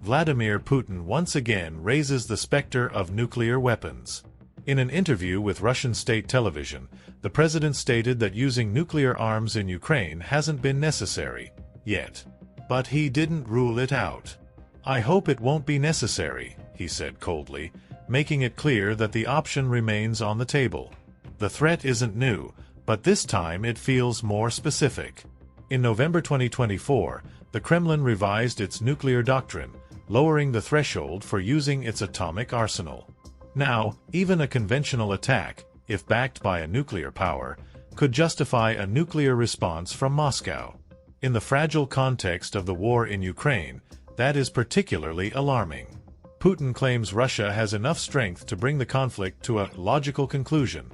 Vladimir Putin once again raises the specter of nuclear weapons. In an interview with Russian state television, the president stated that using nuclear arms in Ukraine hasn't been necessary yet. But he didn't rule it out. "I hope it won't be necessary," he said coldly, making it clear that the option remains on the table. The threat isn't new, but this time it feels more specific. In November 2024, the Kremlin revised its nuclear doctrine, lowering the threshold for using its atomic arsenal. Now, even a conventional attack, if backed by a nuclear power, could justify a nuclear response from Moscow. In the fragile context of the war in Ukraine, that is particularly alarming. Putin claims Russia has enough strength to bring the conflict to a logical conclusion,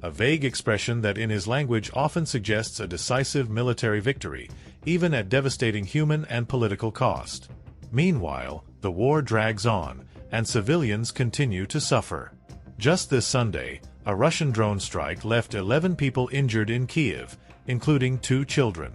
a vague expression that in his language often suggests a decisive military victory, even at devastating human and political cost. Meanwhile, the war drags on, and civilians continue to suffer. Just this Sunday, a Russian drone strike left 11 people injured in Kyiv, including 2 children.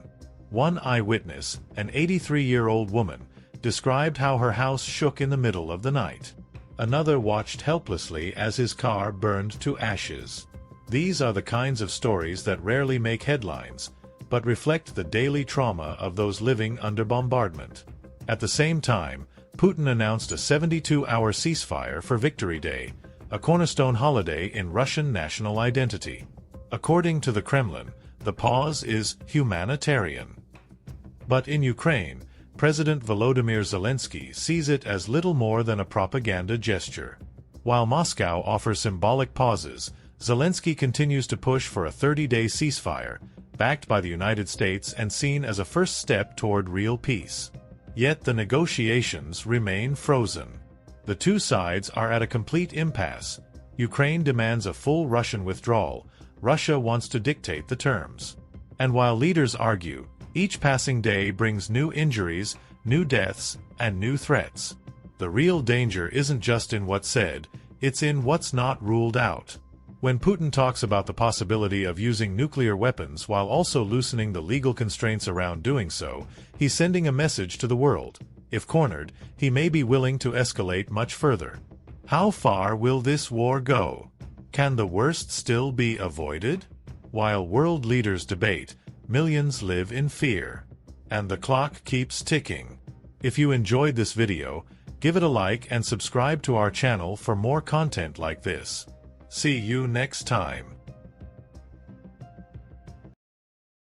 One eyewitness, an 83-year-old woman, described how her house shook in the middle of the night. Another watched helplessly as his car burned to ashes. These are the kinds of stories that rarely make headlines, but reflect the daily trauma of those living under bombardment. At the same time, Putin announced a 72-hour ceasefire for Victory Day, a cornerstone holiday in Russian national identity. According to the Kremlin, the pause is humanitarian. But in Ukraine, President Volodymyr Zelensky sees it as little more than a propaganda gesture. While Moscow offers symbolic pauses, Zelensky continues to push for a 30-day ceasefire, backed by the United States and seen as a first step toward real peace. Yet the negotiations remain frozen. The two sides are at a complete impasse. Ukraine demands a full Russian withdrawal. Russia wants to dictate the terms. And while leaders argue, each passing day brings new injuries, new deaths, and new threats. The real danger isn't just in what's said, it's in what's not ruled out. When Putin talks about the possibility of using nuclear weapons while also loosening the legal constraints around doing so, he's sending a message to the world. If cornered, he may be willing to escalate much further. How far will this war go? Can the worst still be avoided? While world leaders debate, millions live in fear. And the clock keeps ticking. If you enjoyed this video, give it a like and subscribe to our channel for more content like this. See you next time.